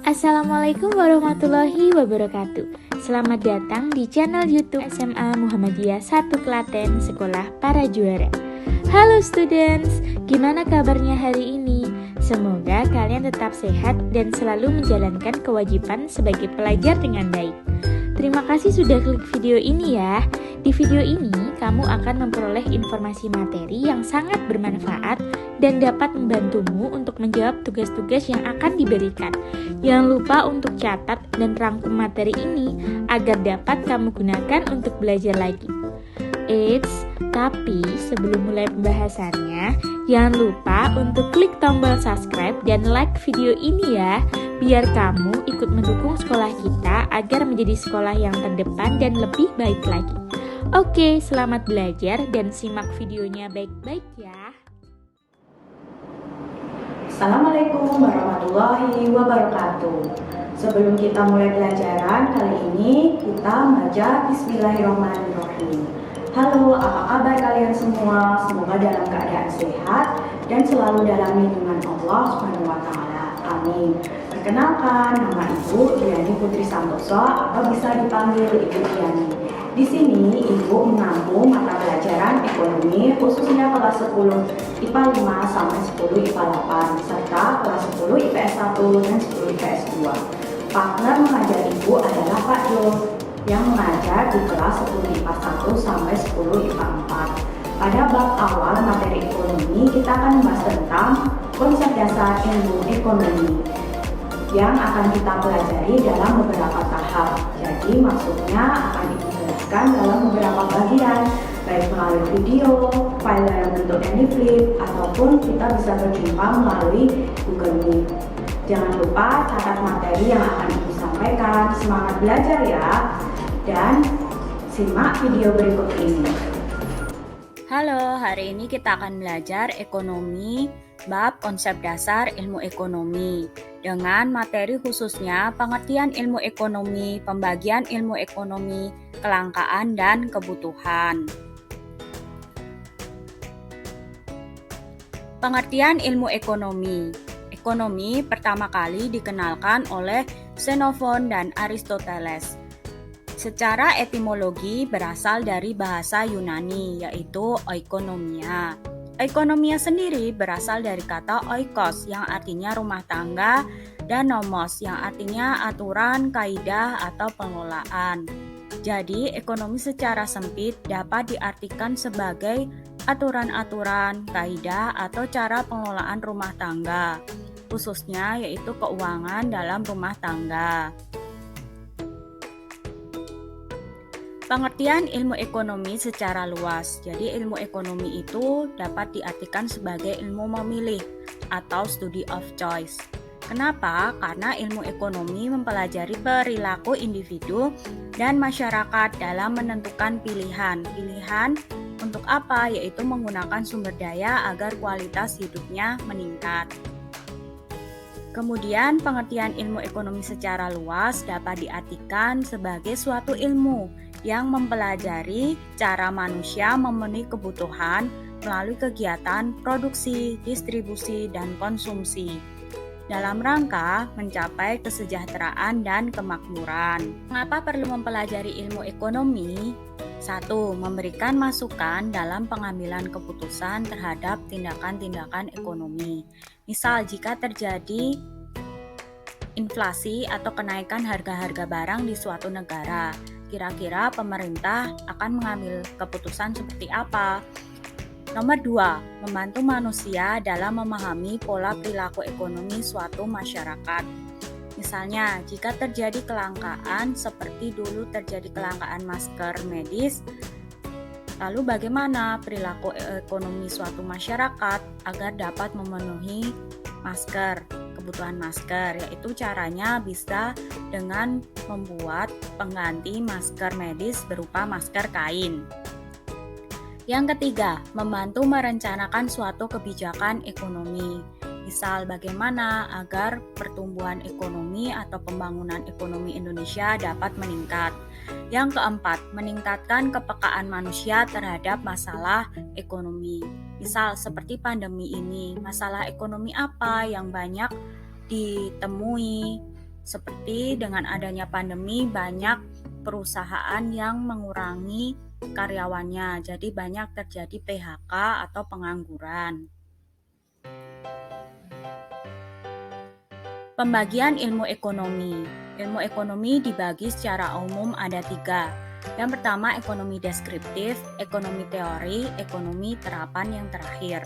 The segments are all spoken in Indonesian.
Assalamualaikum warahmatullahi wabarakatuh. Selamat datang di channel YouTube SMA Muhammadiyah 1 Klaten, Sekolah Para Juara. Halo students, gimana kabarnya hari ini? Semoga kalian tetap sehat dan selalu menjalankan kewajiban sebagai pelajar dengan baik. Terima kasih sudah klik video ini ya. Di video ini, kamu akan memperoleh informasi materi yang sangat bermanfaat dan dapat membantumu untuk menjawab tugas-tugas yang akan diberikan. Jangan lupa untuk catat dan rangkum materi ini agar dapat kamu gunakan untuk belajar lagi. Eits, tapi sebelum mulai pembahasannya, jangan lupa untuk klik tombol subscribe dan like video ini ya, biar kamu ikut mendukung sekolah kita agar menjadi sekolah yang terdepan dan lebih baik lagi. Oke, selamat belajar dan simak videonya baik-baik ya. Assalamualaikum warahmatullahi wabarakatuh. Sebelum kita mulai pelajaran kali ini, kita membaca Bismillahirrahmanirrahim. Halo, apa kabar kalian semua? Semoga dalam keadaan sehat dan selalu dalam lindungan Allah SWT. Amin. Perkenalkan, nama Ibu Diani Putri Santoso atau bisa dipanggil Ibu Diani. Di sini Ibu menampung mata pelajaran ekonomi khususnya kelas 10 IPA 5 sampai 10 IPA 8 serta kelas 10 IPS 1 dan 10 IPS 2. Partner mengajar Ibu adalah Pak Jo yang mengajar di kelas 10 IPA 1 sampai 10 IPA 4. Pada bab awal materi ekonomi kita akan membahas tentang konsep dasar ilmu ekonomi yang akan kita pelajari dalam beberapa tahap. Jadi maksudnya akan dijelaskan dalam beberapa bagian, baik melalui video, file dalam bentuk yang di-flip, ataupun kita bisa berjumpa melalui Google Meet. Jangan lupa catat materi yang akan Ibu sampaikan. Semangat belajar ya, dan simak video berikut ini. Halo, hari ini kita akan belajar ekonomi, bab konsep dasar ilmu ekonomi dengan materi khususnya pengertian ilmu ekonomi, pembagian ilmu ekonomi, kelangkaan dan kebutuhan. Pengertian ilmu ekonomi. Ekonomi pertama kali dikenalkan oleh Xenophon dan Aristoteles. Secara etimologi berasal dari bahasa Yunani, yaitu oikonomia. Oikonomia sendiri berasal dari kata oikos yang artinya rumah tangga dan nomos yang artinya aturan, kaidah, atau pengelolaan. Jadi, ekonomi secara sempit dapat diartikan sebagai aturan-aturan, kaidah, atau cara pengelolaan rumah tangga, khususnya yaitu keuangan dalam rumah tangga. Pengertian ilmu ekonomi secara luas. Jadi ilmu ekonomi itu dapat diartikan sebagai ilmu memilih atau study of choice. Kenapa? Karena ilmu ekonomi mempelajari perilaku individu dan masyarakat dalam menentukan pilihan. Pilihan untuk apa? Yaitu menggunakan sumber daya agar kualitas hidupnya meningkat. Kemudian pengertian ilmu ekonomi secara luas dapat diartikan sebagai suatu ilmu yang mempelajari cara manusia memenuhi kebutuhan melalui kegiatan produksi, distribusi, dan konsumsi dalam rangka mencapai kesejahteraan dan kemakmuran. Mengapa perlu mempelajari ilmu ekonomi? 1. Memberikan masukan dalam pengambilan keputusan terhadap tindakan-tindakan ekonomi. Misal, jika terjadi inflasi atau kenaikan harga-harga barang di suatu negara, kira-kira pemerintah akan mengambil keputusan seperti apa? Nomor 2, membantu manusia dalam memahami pola perilaku ekonomi suatu masyarakat. Misalnya, jika terjadi kelangkaan seperti dulu terjadi kelangkaan masker medis, lalu bagaimana perilaku ekonomi suatu masyarakat agar dapat memenuhi masker, kebutuhan masker, yaitu caranya bisa dengan membuat pengganti masker medis berupa masker kain. Yang ketiga, membantu merencanakan suatu kebijakan ekonomi. Misal bagaimana agar pertumbuhan ekonomi atau pembangunan ekonomi Indonesia dapat meningkat. Yang keempat, meningkatkan kepekaan manusia terhadap masalah ekonomi. Misal seperti pandemi ini, masalah ekonomi apa yang banyak ditemui Seperti dengan adanya pandemi, banyak perusahaan yang mengurangi karyawannya, jadi banyak terjadi PHK atau pengangguran. Pembagian ilmu ekonomi. Ilmu ekonomi dibagi secara umum ada 3. Yang pertama ekonomi deskriptif, ekonomi teori, ekonomi terapan yang terakhir.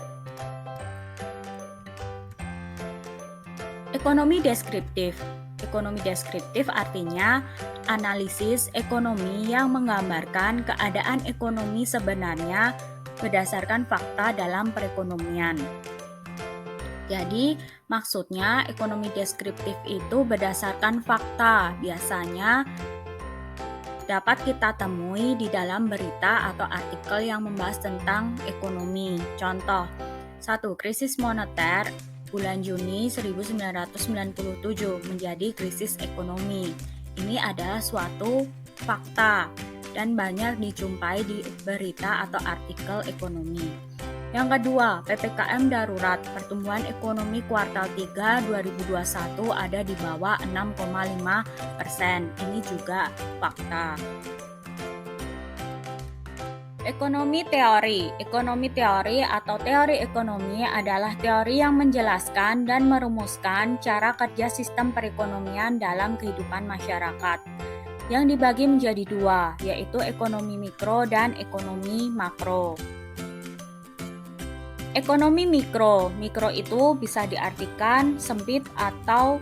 Ekonomi deskriptif. Ekonomi deskriptif artinya analisis ekonomi yang menggambarkan keadaan ekonomi sebenarnya berdasarkan fakta dalam perekonomian. Jadi, maksudnya ekonomi deskriptif itu berdasarkan fakta, biasanya dapat kita temui di dalam berita atau artikel yang membahas tentang ekonomi. Contoh, 1. Krisis moneter bulan Juni 1997 menjadi krisis ekonomi. Ini adalah suatu fakta dan banyak dijumpai di berita atau artikel ekonomi. Yang kedua, PPKM darurat, pertumbuhan ekonomi kuartal 3 2021 ada di bawah 6,5%. Ini juga fakta. Ekonomi teori. Ekonomi teori atau teori ekonomi adalah teori yang menjelaskan dan merumuskan cara kerja sistem perekonomian dalam kehidupan masyarakat. Yang dibagi menjadi 2, yaitu ekonomi mikro dan ekonomi makro. Ekonomi mikro. Mikro itu bisa diartikan sempit atau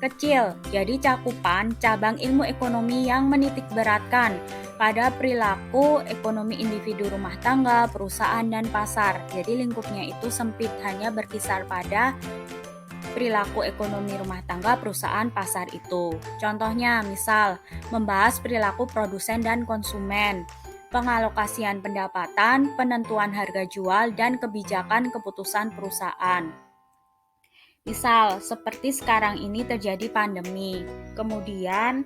kecil. Jadi cakupan cabang ilmu ekonomi yang menitikberatkan pada perilaku ekonomi individu rumah tangga, perusahaan, dan pasar. Jadi lingkupnya itu sempit, hanya berkisar pada perilaku ekonomi rumah tangga, perusahaan, pasar itu. Contohnya misal membahas perilaku produsen dan konsumen, pengalokasian pendapatan, penentuan harga jual, dan kebijakan keputusan perusahaan. Misal, seperti sekarang ini terjadi pandemi, kemudian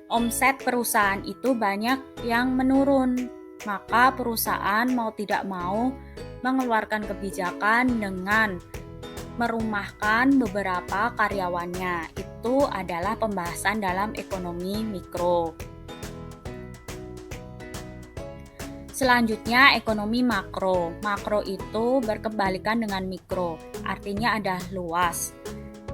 omset perusahaan itu banyak yang menurun, maka perusahaan mau tidak mau mengeluarkan kebijakan dengan merumahkan beberapa karyawannya. Itu adalah pembahasan dalam ekonomi mikro. Selanjutnya ekonomi makro. Makro itu berkebalikan dengan mikro, artinya ada luas.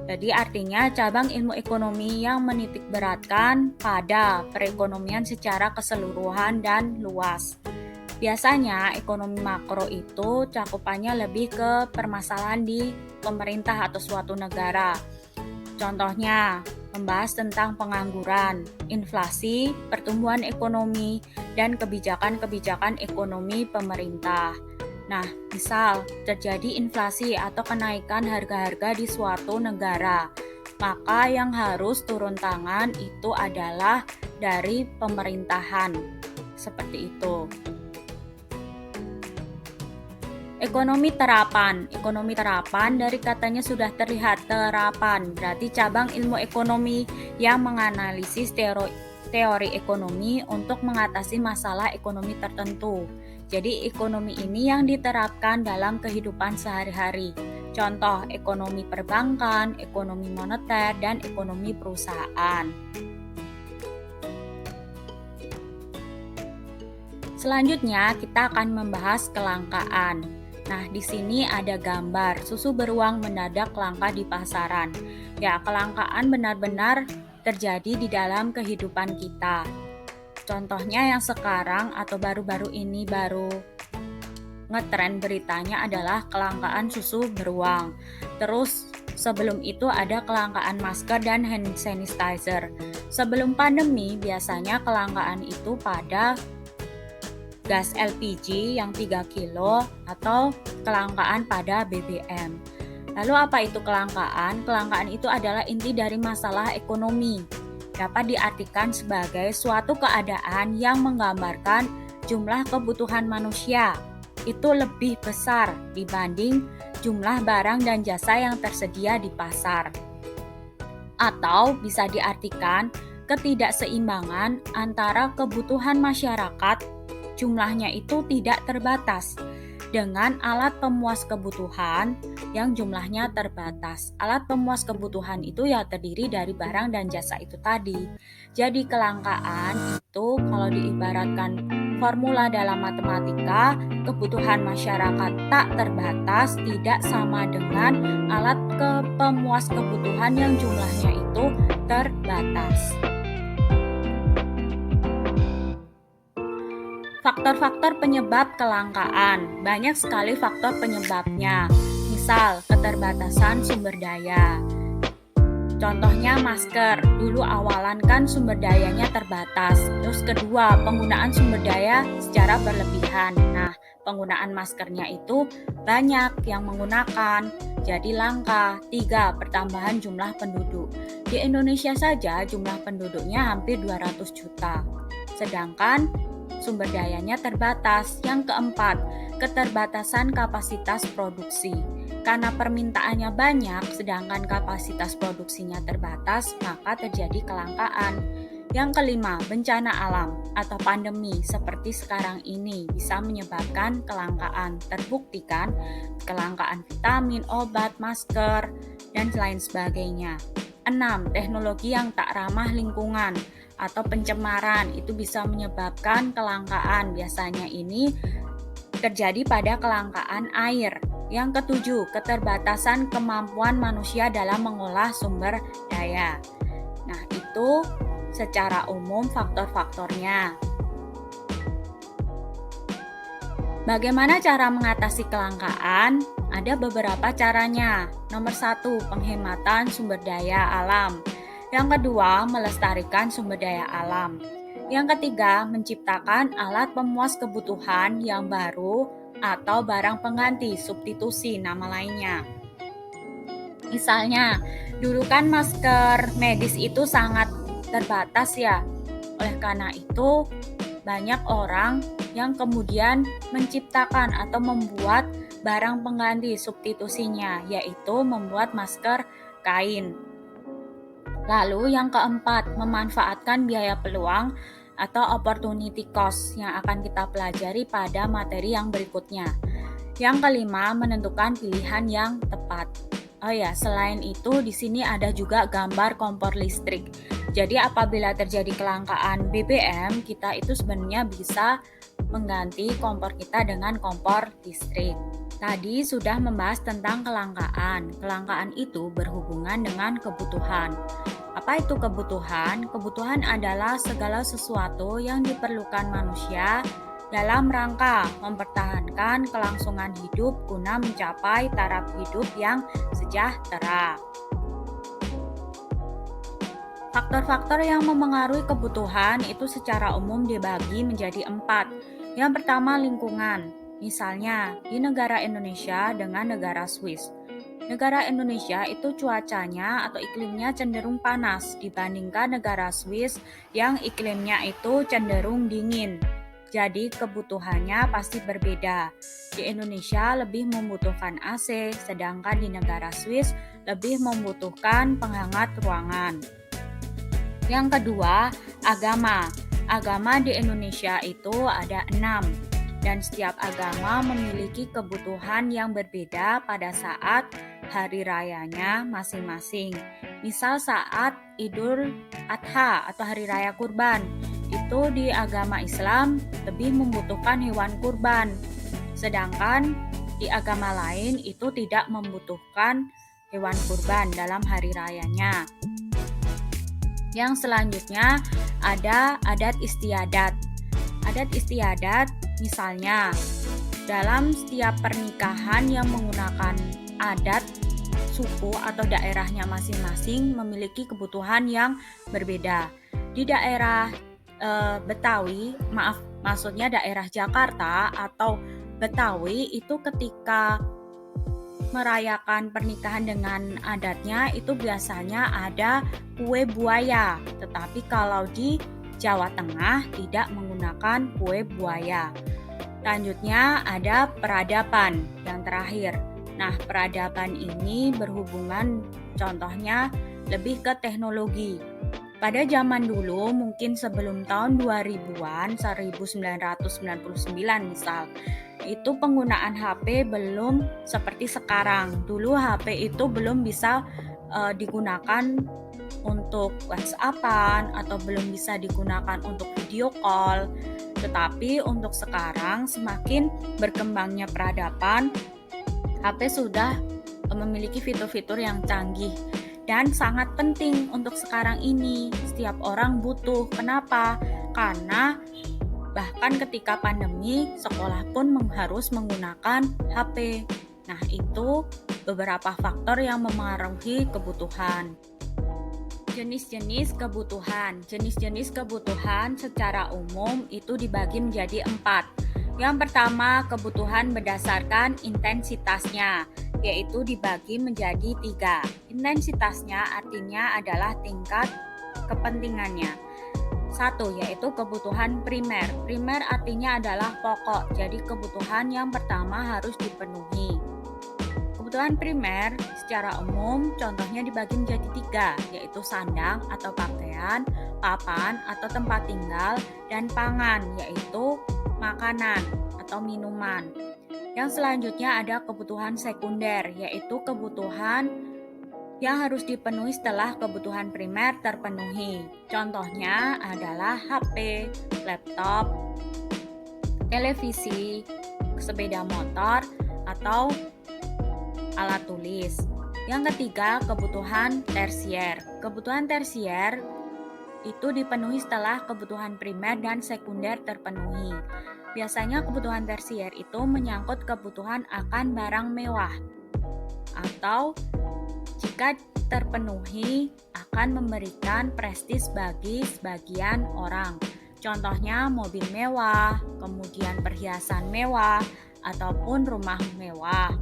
Jadi artinya cabang ilmu ekonomi yang menitikberatkan pada perekonomian secara keseluruhan dan luas. Biasanya ekonomi makro itu cakupannya lebih ke permasalahan di pemerintah atau suatu negara. Contohnya, membahas tentang pengangguran, inflasi, pertumbuhan ekonomi, dan kebijakan-kebijakan ekonomi pemerintah. Nah, misal terjadi inflasi atau kenaikan harga-harga di suatu negara, maka yang harus turun tangan itu adalah dari pemerintahan. Seperti itu. Ekonomi terapan. Ekonomi terapan dari katanya sudah terlihat terapan, berarti cabang ilmu ekonomi yang menganalisis teori ekonomi untuk mengatasi masalah ekonomi tertentu. Jadi ekonomi ini yang diterapkan dalam kehidupan sehari-hari. Contoh ekonomi perbankan, ekonomi moneter, dan ekonomi perusahaan. Selanjutnya kita akan membahas kelangkaan. Nah, di sini ada gambar susu beruang mendadak langka di pasaran. Ya, kelangkaan benar-benar terjadi di dalam kehidupan kita. Contohnya yang sekarang atau baru-baru ini baru ngetren beritanya adalah kelangkaan susu beruang. Terus sebelum itu ada kelangkaan masker dan hand sanitizer. Sebelum pandemi biasanya kelangkaan itu pada gas LPG yang 3 kilo atau kelangkaan pada BBM. Lalu apa itu kelangkaan? Kelangkaan itu adalah inti dari masalah ekonomi. Dapat diartikan sebagai suatu keadaan yang menggambarkan jumlah kebutuhan manusia itu lebih besar dibanding jumlah barang dan jasa yang tersedia di pasar. Atau bisa diartikan ketidakseimbangan antara kebutuhan masyarakat jumlahnya itu tidak terbatas dengan alat pemuas kebutuhan yang jumlahnya terbatas. Alat pemuas kebutuhan itu ya terdiri dari barang dan jasa itu tadi. Jadi kelangkaan itu kalau diibaratkan formula dalam matematika, kebutuhan masyarakat tak terbatas tidak sama dengan alat pemuas kebutuhan yang jumlahnya itu terbatas. Faktor-faktor penyebab kelangkaan. Banyak sekali faktor penyebabnya. Misal, keterbatasan sumber daya. Contohnya masker. Dulu awalan kan sumber dayanya terbatas. Terus kedua, penggunaan sumber daya secara berlebihan. Nah, penggunaan maskernya itu banyak yang menggunakan. Jadi langka. 3. Pertambahan jumlah penduduk. Di Indonesia saja jumlah penduduknya hampir 200 juta. Sedangkan sumber dayanya terbatas. Yang keempat, keterbatasan kapasitas produksi. Karena permintaannya banyak, sedangkan kapasitas produksinya terbatas, maka terjadi kelangkaan. Yang kelima, bencana alam atau pandemi seperti sekarang ini bisa menyebabkan kelangkaan. Terbuktikan kelangkaan vitamin, obat, masker, dan lain sebagainya. 6. Teknologi yang tak ramah lingkungan atau pencemaran itu bisa menyebabkan kelangkaan. Biasanya ini terjadi pada kelangkaan air. Yang ketujuh, keterbatasan kemampuan manusia dalam mengolah sumber daya. Nah, itu secara umum faktor-faktornya. Bagaimana cara mengatasi kelangkaan? Ada beberapa caranya. Nomor 1, penghematan sumber daya alam. Yang kedua, melestarikan sumber daya alam. Yang ketiga, menciptakan alat pemuas kebutuhan yang baru atau barang pengganti, substitusi nama lainnya. Misalnya, dulu kan masker medis itu sangat terbatas ya. Oleh karena itu, banyak orang yang kemudian menciptakan atau membuat barang pengganti substitusinya, yaitu membuat masker kain. Lalu yang keempat, memanfaatkan biaya peluang atau opportunity cost yang akan kita pelajari pada materi yang berikutnya. Yang kelima, menentukan pilihan yang tepat. Oh ya, selain itu di sini ada juga gambar kompor listrik. Jadi apabila terjadi kelangkaan BBM, kita itu sebenarnya bisa mengganti kompor kita dengan kompor listrik. Tadi sudah membahas tentang kelangkaan. Kelangkaan itu berhubungan dengan kebutuhan. Apa itu kebutuhan? Kebutuhan adalah segala sesuatu yang diperlukan manusia dalam rangka mempertahankan kelangsungan hidup guna mencapai taraf hidup yang sejahtera. Faktor-faktor yang memengaruhi kebutuhan itu secara umum dibagi menjadi 4. Yang pertama, lingkungan. Misalnya, di negara Indonesia dengan negara Swiss. Negara Indonesia itu cuacanya atau iklimnya cenderung panas dibandingkan negara Swiss yang iklimnya itu cenderung dingin. Jadi kebutuhannya pasti berbeda. Di Indonesia lebih membutuhkan AC, sedangkan di negara Swiss lebih membutuhkan penghangat ruangan. Yang kedua, agama. Agama di Indonesia itu ada 6. Dan setiap agama memiliki kebutuhan yang berbeda pada saat hari rayanya masing-masing. Misal saat Idul Adha atau hari raya kurban, itu di agama Islam lebih membutuhkan hewan kurban. Sedangkan di agama lain itu tidak membutuhkan hewan kurban dalam hari rayanya. Yang selanjutnya ada adat istiadat. Adat istiadat misalnya dalam setiap pernikahan yang menggunakan adat suku atau daerahnya masing-masing memiliki kebutuhan yang berbeda. Di daerah Betawi, maksudnya daerah Jakarta atau Betawi itu ketika merayakan pernikahan dengan adatnya itu biasanya ada kue buaya. Tetapi kalau di Jawa Tengah tidak menggunakan kue buaya. Selanjutnya ada peradaban yang terakhir. Nah, peradaban ini berhubungan contohnya lebih ke teknologi. Pada zaman dulu, mungkin sebelum tahun 2000-an, 1999 misal, itu penggunaan HP belum seperti sekarang. Dulu HP itu belum bisa digunakan untuk WhatsApp-an atau belum bisa digunakan untuk video call. Tetapi untuk sekarang semakin berkembangnya peradaban, HP sudah memiliki fitur-fitur yang canggih dan sangat penting untuk sekarang ini. Setiap orang butuh. Kenapa? Karena bahkan ketika pandemi, sekolah pun harus menggunakan HP. Nah, itu beberapa faktor yang memengaruhi kebutuhan. Jenis-jenis kebutuhan. Jenis-jenis kebutuhan secara umum itu dibagi menjadi 4. Yang pertama, kebutuhan berdasarkan intensitasnya, yaitu dibagi menjadi 3. Intensitasnya artinya adalah tingkat kepentingannya. 1, yaitu kebutuhan primer. Primer artinya adalah pokok, jadi kebutuhan yang pertama harus dipenuhi. Kebutuhan primer secara umum contohnya dibagi menjadi 3, yaitu sandang atau pakaian, papan atau tempat tinggal, dan pangan, yaitu makanan atau minuman. Yang selanjutnya ada kebutuhan sekunder, yaitu kebutuhan yang harus dipenuhi setelah kebutuhan primer terpenuhi. Contohnya adalah HP, laptop, televisi, sepeda motor, atau alat tulis. Yang ketiga, kebutuhan tersier. Kebutuhan tersier itu dipenuhi setelah kebutuhan primer dan sekunder terpenuhi. Biasanya kebutuhan tersier itu menyangkut kebutuhan akan barang mewah atau jika terpenuhi akan memberikan prestis bagi sebagian orang. Contohnya mobil mewah, kemudian perhiasan mewah, ataupun rumah mewah.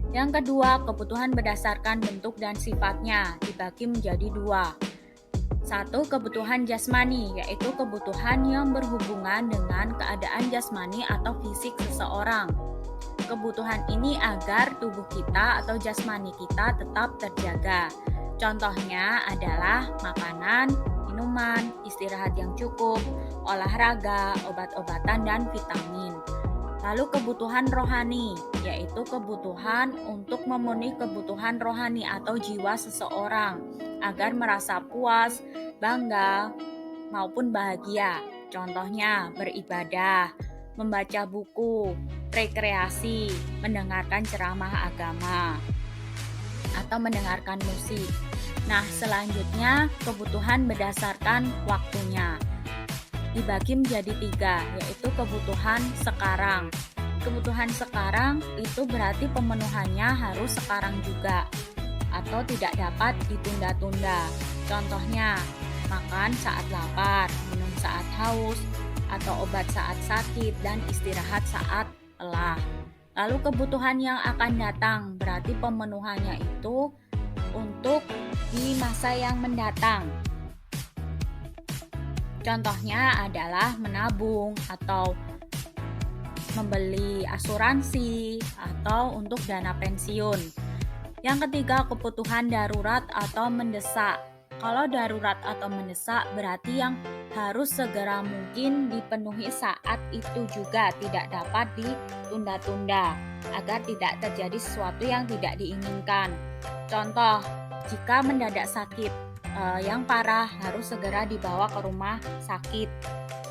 Yang kedua, kebutuhan berdasarkan bentuk dan sifatnya dibagi menjadi 2. 1, kebutuhan jasmani, yaitu kebutuhan yang berhubungan dengan keadaan jasmani atau fisik seseorang. Kebutuhan ini agar tubuh kita atau jasmani kita tetap terjaga. Contohnya adalah makanan, minuman, istirahat yang cukup, olahraga, obat-obatan, dan vitamin. Lalu kebutuhan rohani, yaitu kebutuhan untuk memenuhi kebutuhan rohani atau jiwa seseorang agar merasa puas, bangga, maupun bahagia. Contohnya beribadah, membaca buku, rekreasi, mendengarkan ceramah agama, atau mendengarkan musik. Nah, selanjutnya kebutuhan berdasarkan waktunya dibagi menjadi 3, yaitu kebutuhan sekarang. Kebutuhan sekarang itu berarti pemenuhannya harus sekarang juga atau tidak dapat ditunda-tunda. Contohnya, makan saat lapar, minum saat haus, atau obat saat sakit, dan istirahat saat lelah. Lalu kebutuhan yang akan datang berarti pemenuhannya itu untuk di masa yang mendatang. Contohnya adalah menabung atau membeli asuransi atau untuk dana pensiun. Yang ketiga, kebutuhan darurat atau mendesak. Kalau darurat atau mendesak berarti yang harus segera mungkin dipenuhi saat itu juga, tidak dapat ditunda-tunda agar tidak terjadi sesuatu yang tidak diinginkan. Contoh, jika mendadak sakit yang parah harus segera dibawa ke rumah sakit,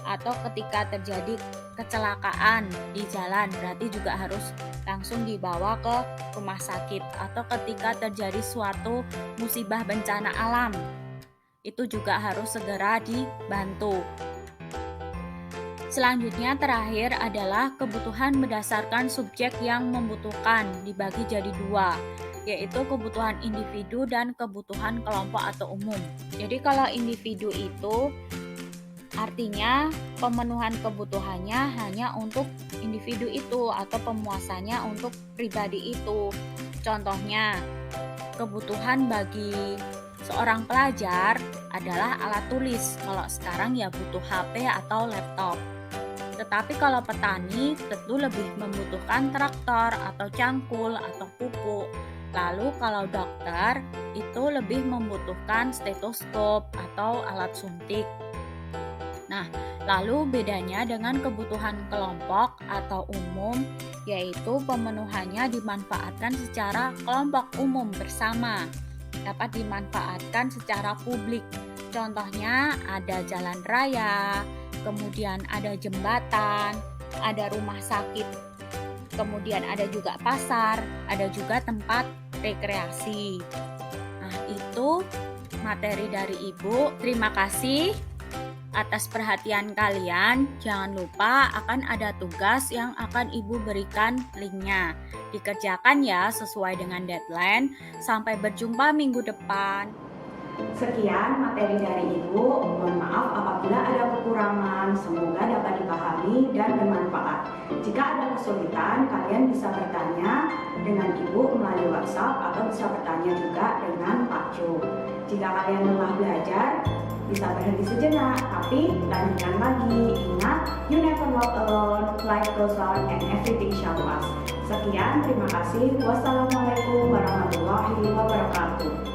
atau ketika terjadi kecelakaan di jalan berarti juga harus langsung dibawa ke rumah sakit, atau ketika terjadi suatu musibah bencana alam itu juga harus segera dibantu. Selanjutnya terakhir adalah kebutuhan berdasarkan subjek yang membutuhkan dibagi jadi 2, yaitu kebutuhan individu dan kebutuhan kelompok atau umum. Jadi kalau individu itu artinya pemenuhan kebutuhannya hanya untuk individu itu atau pemuasannya untuk pribadi itu. Contohnya, kebutuhan bagi seorang pelajar adalah alat tulis. Kalau sekarang ya butuh HP atau laptop. Tetapi kalau petani tentu lebih membutuhkan traktor atau cangkul atau pupuk. Lalu kalau dokter itu lebih membutuhkan stetoskop atau alat suntik. Nah, Lalu bedanya dengan kebutuhan kelompok atau umum, yaitu pemenuhannya dimanfaatkan secara kelompok umum bersama, dapat dimanfaatkan secara publik. Contohnya ada jalan raya, kemudian ada jembatan, ada rumah sakit, kemudian ada juga pasar, ada juga tempat rekreasi. Nah, itu materi dari Ibu. Terima kasih atas perhatian kalian. Jangan lupa akan ada tugas yang akan Ibu berikan linknya. Dikerjakan ya sesuai dengan deadline. Sampai berjumpa minggu depan. Sekian materi dari Ibu. Mohon maaf apabila ada kekurangan. Semoga dapat dipahami dan bermanfaat. Jika ada kesulitan, kalian bisa bertanya dengan Ibu melalui WhatsApp atau bisa bertanya juga dengan Pak Jo. Jika kalian lelah belajar, bisa berhenti sejenak, tapi lanjutkan lagi. Ingat, you never walk alone, life goes on and everything shall pass. Sekian, terima kasih. Wassalamualaikum warahmatullahi wabarakatuh.